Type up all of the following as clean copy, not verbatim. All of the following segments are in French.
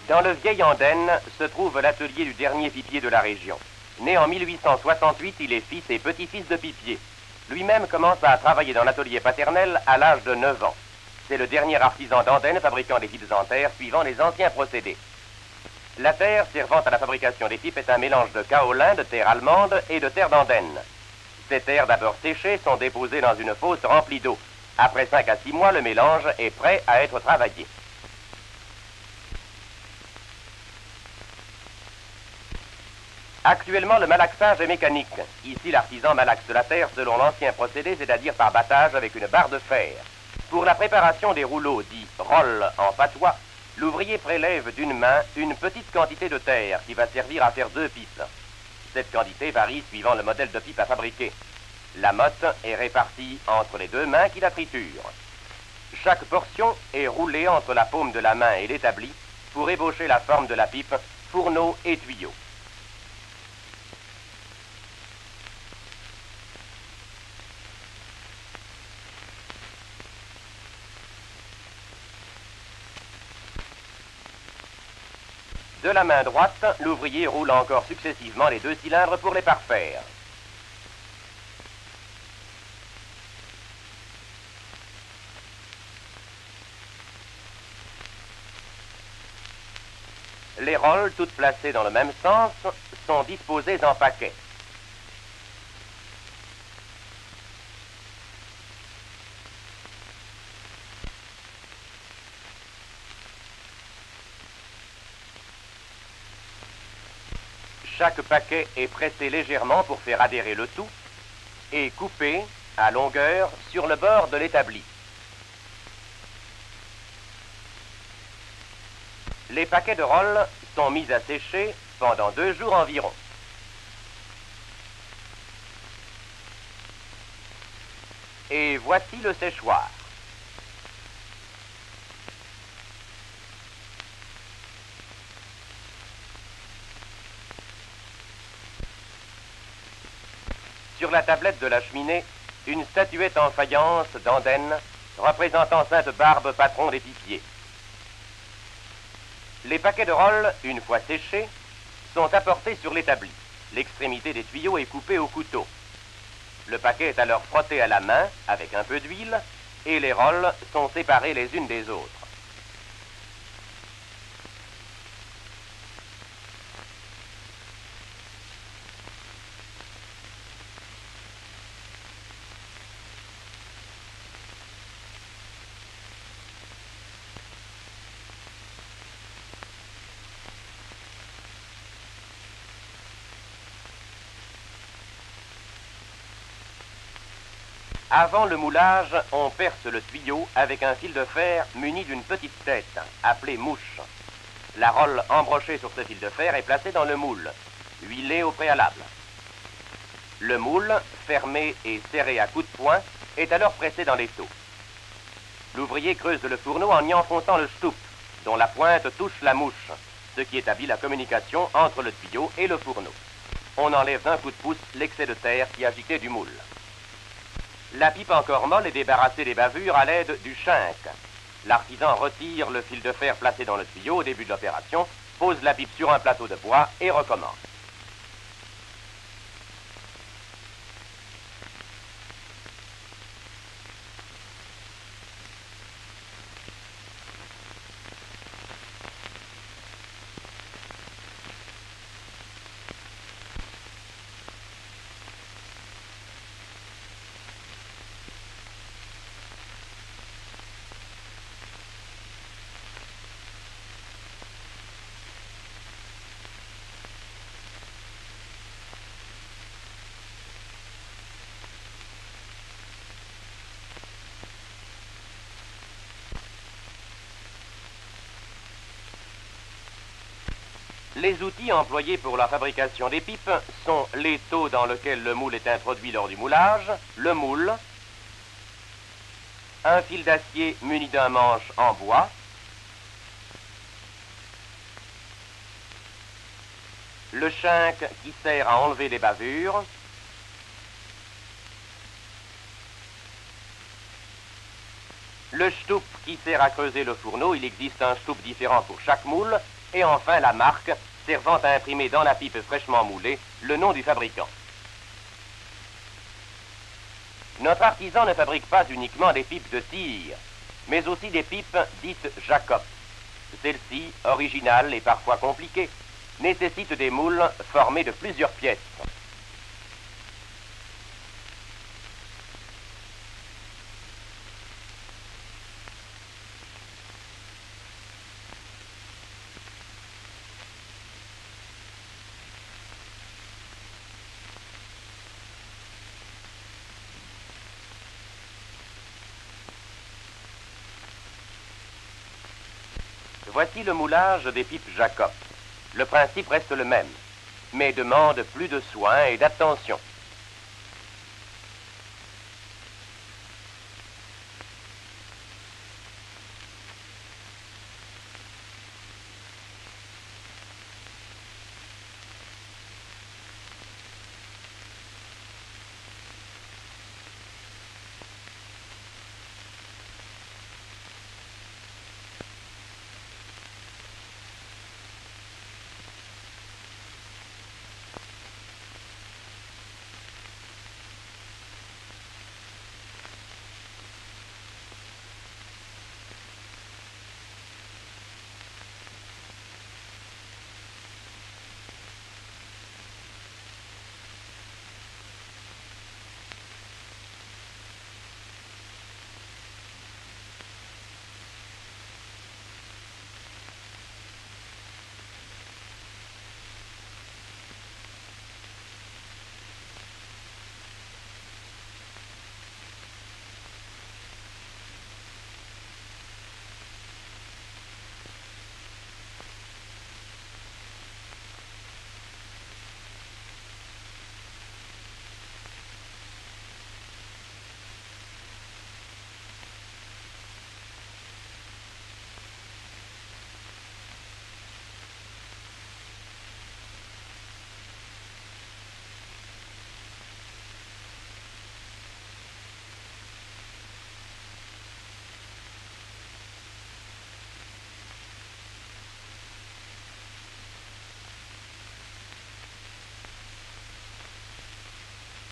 Dans le vieil Andenne se trouve l'atelier du dernier pipier de la région. Né en 1868, il est fils et petit-fils de pipier. Lui-même commence à travailler dans l'atelier paternel à l'âge de 9 ans. C'est le dernier artisan d'Andenne fabriquant des pipes en terre suivant les anciens procédés. La terre servant à la fabrication des pipes est un mélange de kaolin, de terre allemande et de terre d'Andenne. Ces terres d'abord séchées sont déposées dans une fosse remplie d'eau. Après 5 à 6 mois, le mélange est prêt à être travaillé. Actuellement, le malaxage est mécanique. Ici, l'artisan malaxe la terre selon l'ancien procédé, c'est-à-dire par battage avec une barre de fer. Pour la préparation des rouleaux dits rolls en patois, l'ouvrier prélève d'une main une petite quantité de terre qui va servir à faire 2 pipes. Cette quantité varie suivant le modèle de pipe à fabriquer. La motte est répartie entre les 2 mains qui la triturent. Chaque portion est roulée entre la paume de la main et l'établi pour ébaucher la forme de la pipe, fourneau et tuyau. De la main droite, l'ouvrier roule encore successivement les 2 cylindres pour les parfaire. Les rolls, toutes placées dans le même sens, sont disposées en paquets. Chaque paquet est pressé légèrement pour faire adhérer le tout et coupé à longueur sur le bord de l'établi. Les paquets de rolls sont mis à sécher pendant 2 jours environ. Et voici le séchoir. Sur la tablette de la cheminée, une statuette en faïence d'Andenne représentant Sainte Barbe, patron des pipiers. Les paquets de rolls, une fois séchés, sont apportés sur l'établi. L'extrémité des tuyaux est coupée au couteau. Le paquet est alors frotté à la main avec un peu d'huile et les rolls sont séparés les unes des autres. Avant le moulage, on perce le tuyau avec un fil de fer muni d'une petite tête, appelée mouche. La rolle embrochée sur ce fil de fer est placée dans le moule, huilé au préalable. Le moule, fermé et serré à coups de poing, est alors pressé dans l'étau. L'ouvrier creuse le fourneau en y enfonçant le stoup, dont la pointe touche la mouche, ce qui établit la communication entre le tuyau et le fourneau. On enlève d'un coup de pouce l'excès de terre qui agitait du moule. La pipe encore molle est débarrassée des bavures à l'aide du chinque. L'artisan retire le fil de fer placé dans le tuyau au début de l'opération, pose la pipe sur un plateau de bois et recommence. Les outils employés pour la fabrication des pipes sont l'étau dans lequel le moule est introduit lors du moulage, le moule, un fil d'acier muni d'un manche en bois, le chinque qui sert à enlever les bavures, le stoup qui sert à creuser le fourneau. Il existe un stoup différent pour chaque moule, et enfin la marque servant à imprimer dans la pipe fraîchement moulée le nom du fabricant. Notre artisan ne fabrique pas uniquement des pipes de cire, mais aussi des pipes dites Jacob. Celles-ci, originales et parfois compliquées, nécessitent des moules formés de plusieurs pièces. Voici le moulage des pipes Jacob. Le principe reste le même, mais demande plus de soin et d'attention.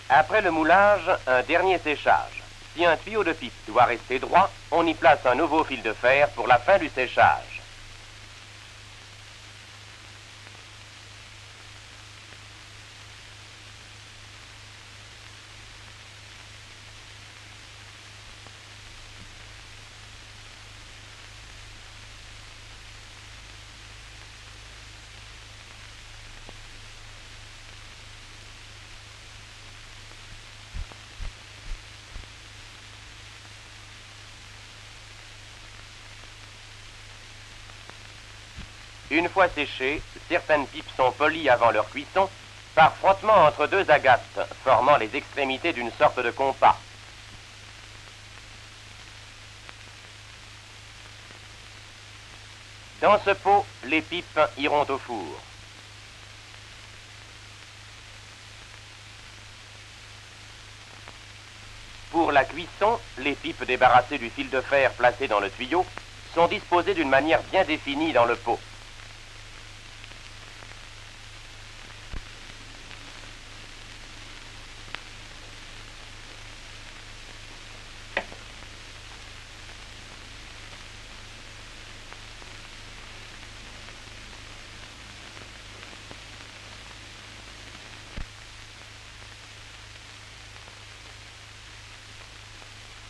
Après le moulage, un dernier séchage. Si un tuyau de pipe doit rester droit, on y place un nouveau fil de fer pour la fin du séchage. Une fois séchées, certaines pipes sont polies avant leur cuisson par frottement entre deux agates, formant les extrémités d'une sorte de compas. Dans ce pot, les pipes iront au four. Pour la cuisson, les pipes débarrassées du fil de fer placé dans le tuyau sont disposées d'une manière bien définie dans le pot.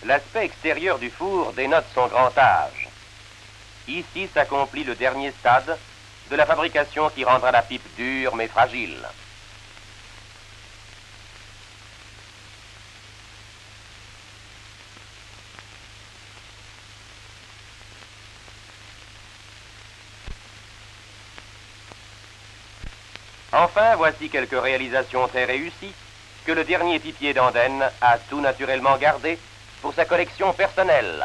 L'aspect extérieur du four dénote son grand âge. Ici s'accomplit le dernier stade de la fabrication qui rendra la pipe dure mais fragile. Enfin, voici quelques réalisations très réussies que le dernier pipier d'Andenne a tout naturellement gardé pour sa collection personnelle.